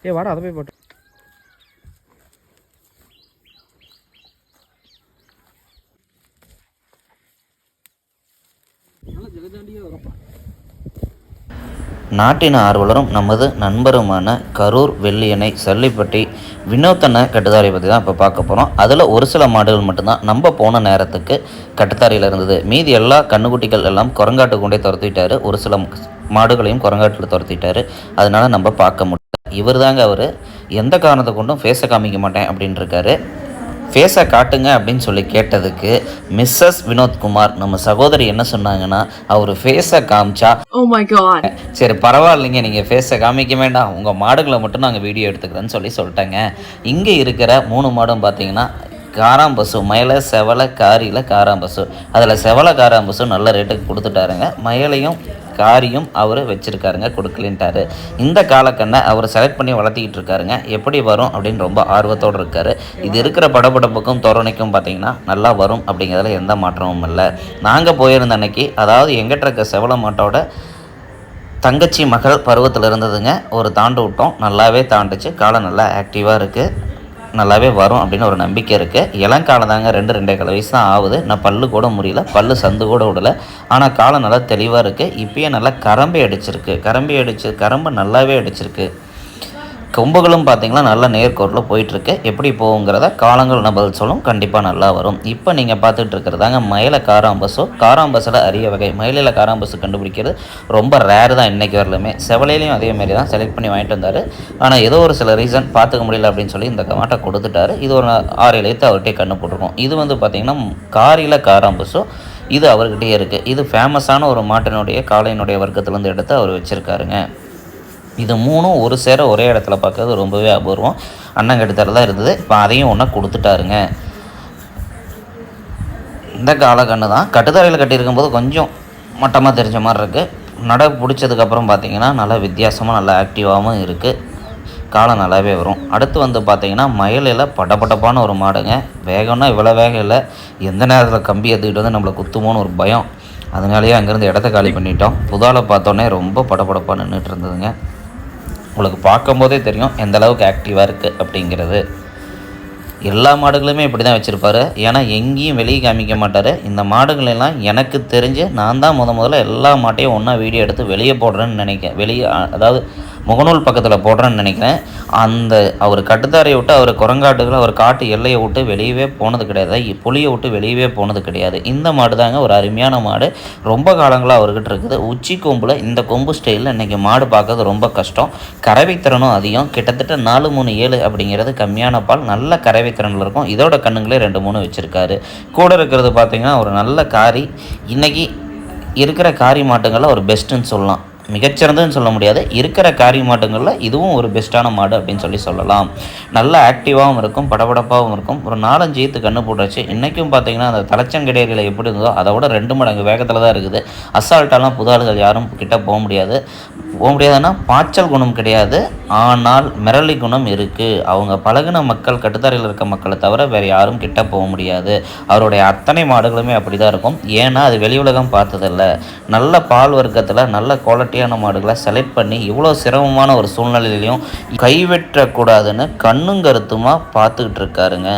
ஏ வாடா அதை போய் போட்டு நாட்டின ஆர்வலரும் நமது நண்பருமான கரூர் வெள்ளியணை சல்லிப்பட்டி வினோத்தனை கட்டுத்தாரை பற்றி தான் இப்போ பார்க்க போகிறோம். அதில் ஒரு சில மாடுகள் மட்டும்தான் நம்ம போன நேரத்துக்கு கட்டுத்தாரையில் இருந்தது. மீதி எல்லா கண்ணுக்குட்டிகள் எல்லாம் குரங்காட்டு கொண்டே துரத்திட்டார். ஒரு சில மாடுகளையும் குரங்காட்டில் துரத்திட்டார். அதனால் நம்ம பார்க்க முடியல. இவர் தாங்க அவர் எந்த காரணத்தை கொண்டும் ஃபேஸை காமிக்க மாட்டேன் அப்படின்னு இருக்காரு. ஃபேஸை காட்டுங்க அப்படின்னு சொல்லி கேட்டதுக்கு மிஸ்ஸஸ் வினோத்குமார் நம்ம சகோதரி என்ன சொன்னாங்கன்னா, அவர் ஃபேஸை காமிச்சா சரி பரவாயில்லைங்க, நீங்கள் ஃபேஸை காமிக்க வேண்டாம், உங்கள் மாடுகளை மட்டும் நாங்கள் வீடியோ எடுத்துக்கிறேன்னு சொல்லிட்டாங்க. இங்கே இருக்கிற 3 மாடும் பார்த்தீங்கன்னா காராம்பசு, மயிலை, செவலை, காரியில் காராம்பசு. அதில் செவலை காராம்பசு நல்ல ரேட்டுக்கு கொடுத்துட்டாருங்க. மயிலையும் காரியும் அவர் வச்சுருக்காருங்க, கொடுக்கலின்ட்டார். இந்த காலக்கண்ணை அவர் செலக்ட் பண்ணி வளர்த்திக்கிட்டு இருக்காருங்க. எப்படி வரும் அப்படின்னு ரொம்ப ஆர்வத்தோடு இருக்கார். இது இருக்கிற படபடப்புக்கும் தோரணைக்கும் பார்த்திங்கன்னா நல்லா வரும் அப்படிங்கிறதுல எந்த மாற்றமும் இல்லை. நாங்கள் போயிருந்த அன்னைக்கு, அதாவது எங்கிட்ட இருக்க செவலை மாட்டோட தங்கச்சி மகள் பருவத்தில் இருந்ததுங்க. ஒரு தாண்டு விட்டோம், நல்லாவே தாண்டுச்சு. காலம் நல்லா ஆக்டிவாக இருக்குது, நல்லாவே வரும் அப்படின்னு ஒரு நம்பிக்கை இருக்குது. இளங்காலம் தாங்க, 2-2.5 வயசு தான் ஆகுது. நான் பல்லு கூட முடியல, பல்லு சந்து கூட விடலை. ஆனால் காலம் நல்லா தெளிவாக இருக்குது. இப்போயே நல்லா கரம்பை அடிச்சிருக்கு, கரம்பு நல்லாவே அடிச்சிருக்கு. கொம்புகளும் பார்த்திங்கன்னா நல்லா நேர்கோட்டில் போயிட்டுருக்கு. எப்படி போகுங்கிறத காலங்கள் பதில் சொல்லும், கண்டிப்பாக நல்லா வரும். இப்போ நீங்கள் பார்த்துட்டு இருக்கிறதாங்க மயிலை காராம்பசு. காராம்பஸில் அரிய வகை. மயிலையில் காராம்பசு கண்டுபிடிக்கிறது ரொம்ப ரேர் தான் இன்றைக்கி வரலுமே. செவலையிலையும் அதேமாரி தான் செலக்ட் பண்ணி வாங்கிட்டு வந்தார். ஆனால் ஏதோ ஒரு சில ரீசன் பார்த்துக்க முடியல அப்படின்னு சொல்லி இந்த மாட்டை கொடுத்துட்டாரு. இது ஒரு 6-7 எழுத்து அவர்கிட்டே கண்ணு போட்டிருக்கோம். இது வந்து பார்த்திங்கன்னா காரியில் காராம்பசு. இது அவர்கிட்டயே இருக்குது. இது ஃபேமஸான ஒரு மாட்டினுடைய காளையினுடைய வர்க்கத்துலேருந்து எடுத்து அவர் வச்சுருக்காருங்க. இது 3 ஒரு சேர ஒரே இடத்துல பார்க்கறது ரொம்பவே அபூர்வம். அண்ணன் கட்டுத்தர தான் இருந்தது, இப்போ அதையும் ஒன்றா கொடுத்துட்டாருங்க. இந்த காலக்கண்ணு தான் கட்டுத்தரையில் கட்டியிருக்கும்போது கொஞ்சம் மட்டமாக தெரிஞ்ச மாதிரி இருக்குது. நட பிடிச்சதுக்கப்புறம் பார்த்திங்கன்னா நல்லா வித்தியாசமாக நல்லா ஆக்டிவாகவும் இருக்குது. காலம் நல்லாவே வரும். அடுத்து வந்து பார்த்திங்கன்னா மயிலையில் படபடப்பான ஒரு மாடுங்க. வேகம்னா இவ்வளோ வேகம் இல்லை, எந்த நேரத்தில் கம்பி எடுத்துக்கிட்டு வந்து நம்மளை குத்துமோன்னு ஒரு பயம். அதனாலேயே அங்கேருந்து இடத்த காலி பண்ணிட்டோம். புதால பார்த்தோன்னே ரொம்ப படபடப்பாக நின்றுட்டு இருந்ததுங்க. உங்களுக்கு பார்க்கும்போதே தெரியும் எந்த அளவுக்கு ஆக்டிவாக இருக்குது அப்படிங்கிறது. எல்லா மாடுகளுமே இப்படி தான் வச்சுருப்பார். ஏன்னா எங்கேயும் வெளியே காமிக்க மாட்டார். இந்த மாடுகளெல்லாம் எனக்கு தெரிஞ்சு நான் தான் முதல்ல எல்லா மாட்டையும் ஒன்றா வீடியோ எடுத்து வெளியே போடுறேன்னு நினைக்கிறேன். வெளியே அதாவது முகநூல் பக்கத்தில் போடுறேன்னு நினைக்கிறேன். அந்த அவர் கட்டுத்தாரையை விட்டு அவர் குரங்காட்டுகளை அவர் காட்டு எல்லையை விட்டு வெளியவே போனது கிடையாது, புளியை விட்டு வெளியவே போனது கிடையாது. இந்த மாடு தாங்க ஒரு அருமையான மாடு. ரொம்ப காலங்களாக அவர்கிட்ட இருக்குது. உச்சி கொம்பில் இந்த கொம்பு ஸ்டைலில் இன்றைக்கி மாடு பார்க்கறது ரொம்ப கஷ்டம். கறவைத்திறனும் அதிகம். கிட்டத்தட்ட 4-3-7 அப்படிங்கிறது கம்மியான பால். நல்ல கறவைத்திறனில் இருக்கும். இதோட கண்ணுங்களே 2-3 வச்சுருக்காரு. கூட இருக்கிறது பார்த்திங்கன்னா ஒரு நல்ல காரி. இன்றைக்கி இருக்கிற காரி மாட்டுங்களில் ஒரு பெஸ்ட்டுன்னு சொல்லலாம். மிகச்சிறந்ததுன்னு சொல்ல முடியாது, இருக்கிற காரி மாட்டுங்களில் இதுவும் ஒரு பெஸ்ட்டான மாடு அப்படின்னு சொல்லலாம். நல்ல ஆக்டிவாகவும் இருக்கும், படபடப்பாகவும் இருக்கும். ஒரு 4-5 ஈத்து கண்ணு போட்டுச்சு. இன்றைக்கும் பார்த்திங்கன்னா அந்த தலைச்சங்கடேரியில் எப்படி இருந்ததோ அதை விட 2 மடங்கு வேகத்தில் தான் இருக்குது. அசால்ட்டாலாம் புதாள்கள் யாரும் கிட்ட போக முடியாதுன்னா பாய்ச்சல் குணம் கிடையாது, ஆனால் மிரளி குணம் இருக்குது. அவங்க பழகின மக்கள், கட்டுத்தாரையில் இருக்க மக்களை தவிர வேறு யாரும் கிட்ட போக முடியாது. அவருடைய அத்தனை மாடுகளுமே அப்படி தான் இருக்கும். ஏன்னா அது வெளி உலகம் பார்த்ததில்ல. நல்ல பால் வர்க்கத்தில் நல்ல குவாலிட்டியான மாடுகளை செலக்ட் பண்ணி இவ்வளோ சிரமமான ஒரு சூழ்நிலையிலையும் கைவிட்டக்கூடாதுன்னு கண்ணும் கருத்துமாக பார்த்துக்கிட்டு இருக்காருங்க.